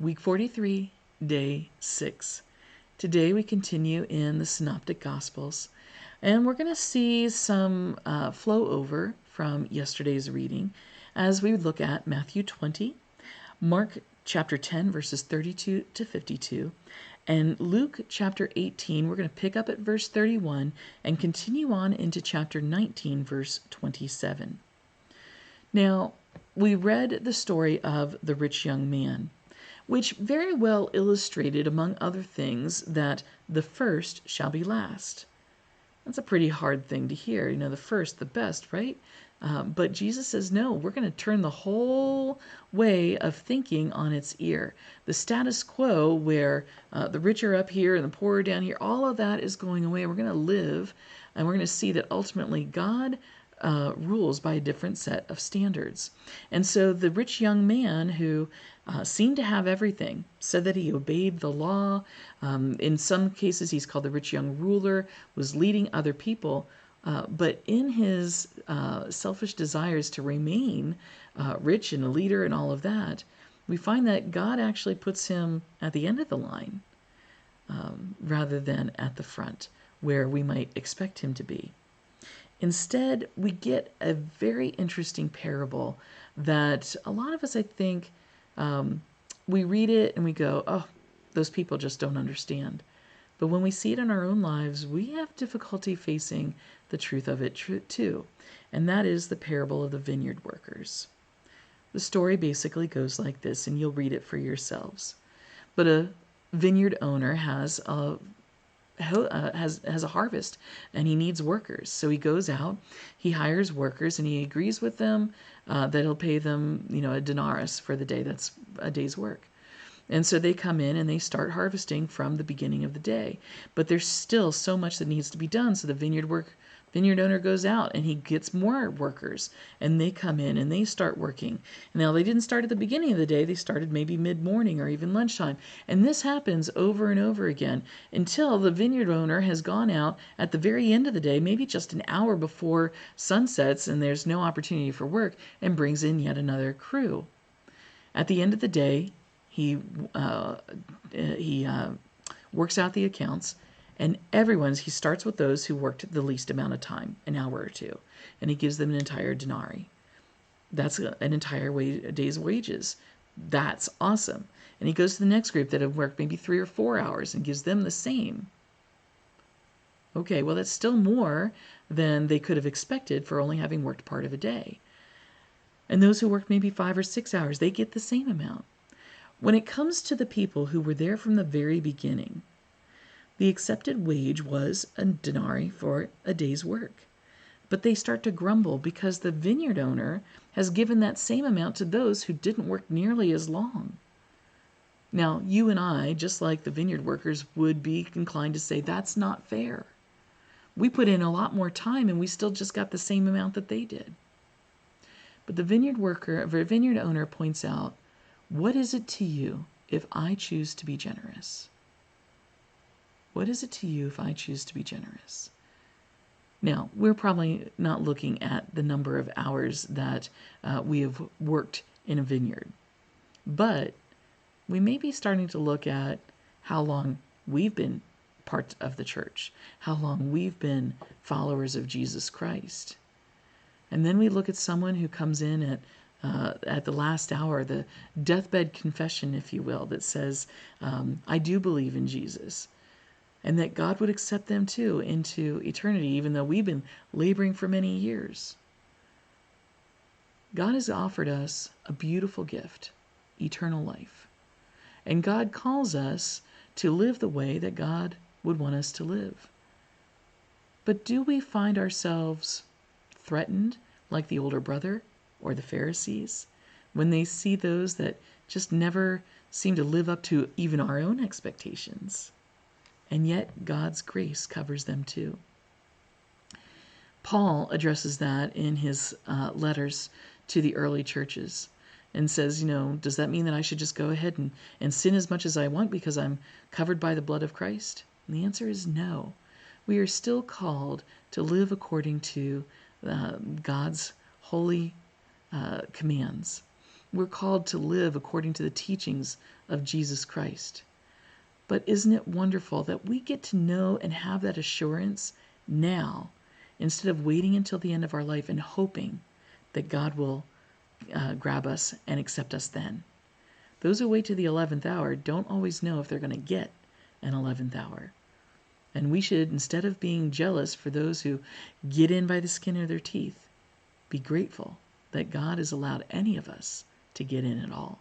Week 43, Day 6. Today we continue in the Synoptic Gospels, and we're going to see some flow over from yesterday's reading as we look at Matthew 20, Mark chapter 10, verses 32 to 52, and Luke chapter 18. We're going to pick up at verse 31 and continue on into chapter 19, verse 27. Now, we read the story of the rich young man, which very well illustrated, among other things, that the first shall be last. That's a pretty hard thing to hear, the first, the best, right? But Jesus says, no, we're going to turn the whole way of thinking on its ear. The status quo where the rich are up here and the poor are down here, all of that is going away. We're going to live, and we're going to see that ultimately God rules by a different set of standards. And so the rich young man who seemed to have everything said that he obeyed the law. In some cases, he's called the rich young ruler, was leading other people. But in his selfish desires to remain rich and a leader and all of that, we find that God actually puts him at the end of the line rather than at the front, where we might expect him to be. Instead, we get a very interesting parable that a lot of us, I think, we read it and we go, oh, those people just don't understand. But when we see it in our own lives, we have difficulty facing the truth of it too. And that is the parable of the vineyard workers. The story basically goes like this, and you'll read it for yourselves. But a vineyard owner has a harvest, and he needs workers. So he goes out, he hires workers, and he agrees with them that he'll pay them, a denarius for the day. That's a day's work. And so they come in and they start harvesting from the beginning of the day. But there's still so much that needs to be done. So the vineyard owner goes out and he gets more workers, and they come in and they start working. Now, they didn't start at the beginning of the day. They started maybe mid-morning or even lunchtime. And this happens over and over again until the vineyard owner has gone out at the very end of the day, maybe just an hour before sunsets and there's no opportunity for work, and brings in yet another crew. At the end of the day, he works out the accounts, and he starts with those who worked the least amount of time, an hour or two, and he gives them an entire denarii. That's an entire day's wages. That's awesome. And he goes to the next group that have worked maybe 3 or 4 hours and gives them the same. Okay, well, that's still more than they could have expected for only having worked part of a day. And those who worked maybe 5 or 6 hours, they get the same amount. When it comes to the people who were there from the very beginning, the accepted wage was a denarii for a day's work. But they start to grumble because the vineyard owner has given that same amount to those who didn't work nearly as long. Now, you and I, just like the vineyard workers, would be inclined to say that's not fair. We put in a lot more time and we still just got the same amount that they did. But the vineyard owner points out, what is it to you if I choose to be generous? What is it to you if I choose to be generous? Now, we're probably not looking at the number of hours that we have worked in a vineyard, but we may be starting to look at how long we've been part of the church, how long we've been followers of Jesus Christ. And then we look at someone who comes in at the last hour, the deathbed confession, if you will, that says, I do believe in Jesus, and that God would accept them too into eternity, even though we've been laboring for many years. God has offered us a beautiful gift, eternal life. And God calls us to live the way that God would want us to live. But do we find ourselves threatened like the older brother or the Pharisees when they see those that just never seem to live up to even our own expectations? And yet God's grace covers them too. Paul addresses that in his letters to the early churches and says, does that mean that I should just go ahead and sin as much as I want because I'm covered by the blood of Christ? And the answer is no. We are still called to live according to God's holy commands. we're called to live according to the teachings of Jesus Christ. But isn't it wonderful that we get to know and have that assurance now instead of waiting until the end of our life and hoping that God will grab us and accept us then? Those who wait to the 11th hour don't always know if they're going to get an 11th hour. And we should, instead of being jealous for those who get in by the skin of their teeth, be grateful that God has allowed any of us to get in at all.